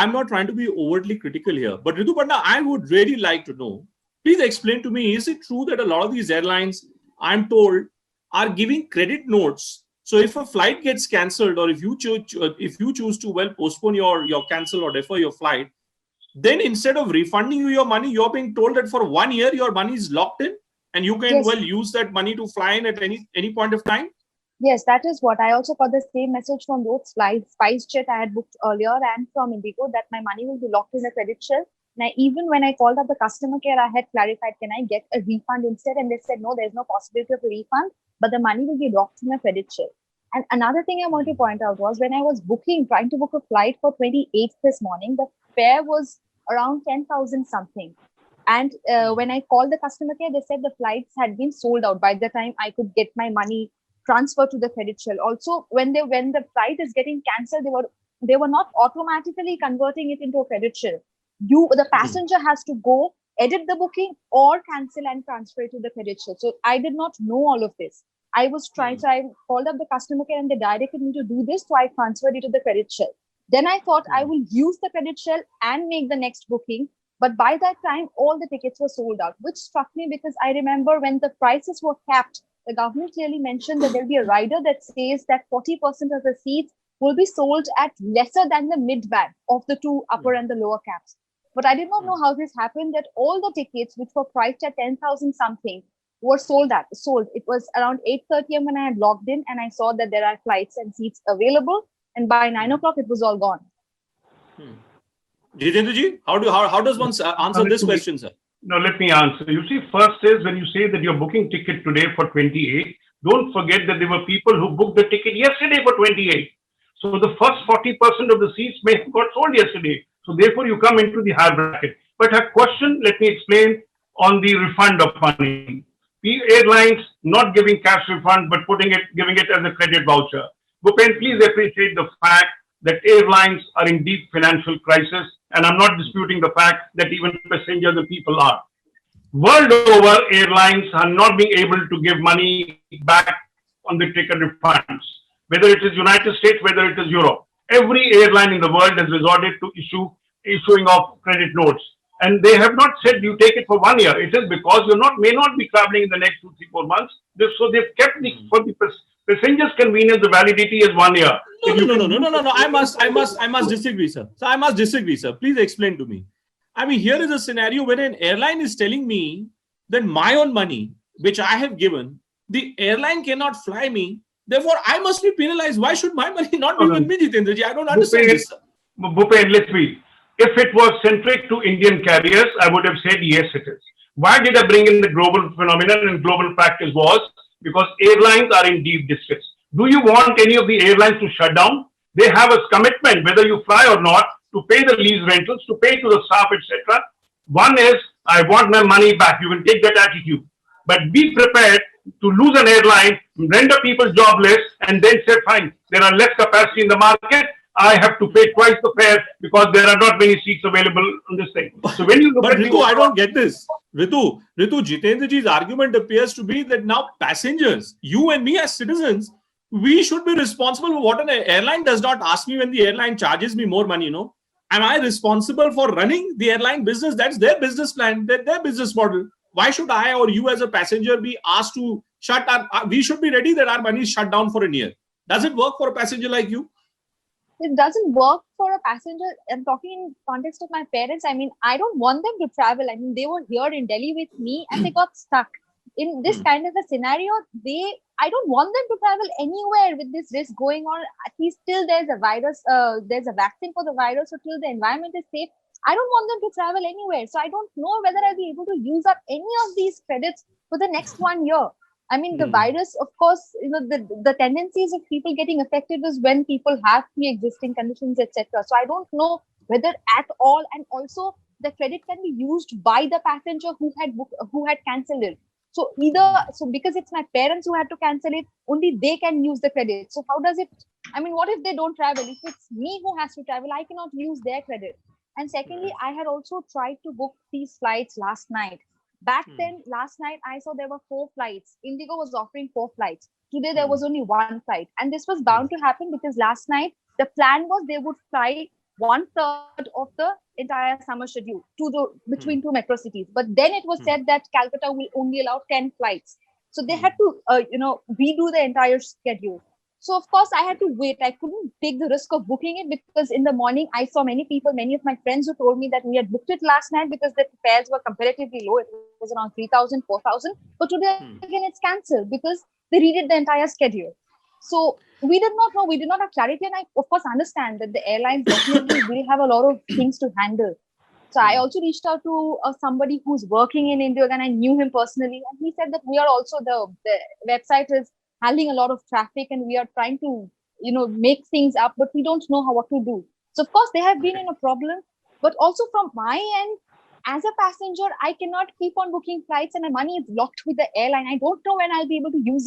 I'm not trying to be overtly critical here, but Ritu Pandna, I would really like to know, please explain to me, is it true that a lot of these airlines, I'm told, are giving credit notes? So if a flight gets cancelled, or if you choose to postpone your cancel or defer your flight, then instead of refunding you your money, you're being told that for 1 year your money is locked in, and you can Yes. use that money to fly in at any point of time. Yes, that is what I also got the same message from both SpiceJet I had booked earlier and from Indigo that my money will be locked in a credit shell. And even when I called up the customer care, I had clarified, can I get a refund instead? And they said, no, there's no possibility of a refund, but the money will be locked in a credit shell. And another thing I want to point out was when I was trying to book a flight for 28th this morning, the fare was around 10,000 something. And when I called the customer care, they said the flights had been sold out by the time I could get my money transfer to the credit shell. Also, when the flight is getting cancelled, they were not automatically converting it into a credit shell. The passenger has to go edit the booking or cancel and transfer it to the credit shell. So I did not know all of this. I was trying, so I called up the customer care and they directed me to do this. So I transferred it to the credit shell. Then I thought I will use the credit shell and make the next booking. But by that time, all the tickets were sold out, which struck me because I remember when the prices were capped, the government clearly mentioned that there'll be a rider that says that 40% of the seats will be sold at lesser than the mid-band of the two upper and the lower caps. But I did not know how this happened, that all the tickets which were priced at 10,000 something were sold. It was around 8:30 am when I had logged in and I saw that there are flights and seats available. And by 9 o'clock, it was all gone. Jitendraji, how does one answer this question, sir? No, let me answer. You see, first is when you say that you're booking ticket today for 28, don't forget that there were people who booked the ticket yesterday for 28. So the first 40% of the seats may have got sold yesterday. So therefore, you come into the higher bracket. But her question, let me explain on the refund of money. The airlines not giving cash refund, but giving it as a credit voucher. Bhupen, please appreciate the fact that airlines are in deep financial crisis, and I'm not disputing the fact that even passengers and people are. World over, airlines are not being able to give money back on the ticket refunds, whether it is United States, whether it is Europe. Every airline in the world has resorted to issuing of credit notes. And they have not said you take it for 1 year. It is because you may not be traveling in the next 2, 3, 4 months. So they've kept for the passengers' convenience, the validity is 1 year. No. I must disagree, sir. So I must disagree, sir. Please explain to me. I mean, here is a scenario where an airline is telling me that my own money, which I have given, the airline cannot fly me. Therefore, I must be penalized. Why should my money not be with me, Jitendraji? I don't understand this, sir. Bhupen, let's be. If it was centric to Indian carriers, I would have said yes, it is. Why did I bring in the global phenomenon and global practice was because airlines are in deep distress. Do you want any of the airlines to shut down? They have a commitment, whether you fly or not, to pay the lease rentals, to pay to the staff, etc. One is, I want my money back. You can take that attitude. But be prepared to lose an airline, render people jobless, and then say, fine, there are less capacity in the market. I have to pay twice the fare because there are not many seats available on this thing. So when you look but Ritu, I don't get this. Ritu, Jitendraji's argument appears to be that now passengers, you and me as citizens, we should be responsible for what an airline does not ask me when the airline charges me more money, Am I responsible for running the airline business? That's their business plan, their business model. Why should I or you as a passenger be asked to we should be ready that our money is shut down for a year. Does it work for a passenger like you? It doesn't work for a passenger. I'm talking in context of my parents. I mean, I don't want them to travel. I mean, they were here in Delhi with me and they got stuck. In this kind of a scenario, I don't want them to travel anywhere with this risk going on. At least till there's a virus, there's a vaccine for the virus, or till the environment is safe. I don't want them to travel anywhere. So I don't know whether I'll be able to use up any of these credits for the next 1 year. I mean, the virus, of course, the tendencies of people getting affected is when people have pre-existing conditions, etc. So I don't know whether at all, and also the credit can be used by the passenger who had cancelled it. So because it's my parents who had to cancel it, only they can use the credit. So how does it? I mean, what if they don't travel? If it's me who has to travel, I cannot use their credit. And secondly, I had also tried to book these flights last night. Back then, last night, I saw there were 4 flights. Indigo was offering 4 flights. Today, there was only 1 flight. And this was bound to happen because last night, the plan was they would fly 1/3 of the entire summer schedule between two metro cities. But then it was said that Calcutta will only allow 10 flights. So they had to, redo the entire schedule. So of course I had to wait. I couldn't take the risk of booking it because in the morning I saw many of my friends who told me that we had booked it last night because the fares were comparatively low. It was around 3,000, 4,000. But today again it's cancelled because they redid the entire schedule. So we did not know. We did not have clarity. And I, of course, understand that the airlines definitely will have a lot of things to handle. So I also reached out to somebody who's working in IndiGo, and I knew him personally. And he said that we are also, the website is handling a lot of traffic and we are trying to, make things up, but we don't know what to do. So of course, they have been in a problem. But also from my end, as a passenger, I cannot keep on booking flights and my money is locked with the airline. I don't know when I'll be able to use it.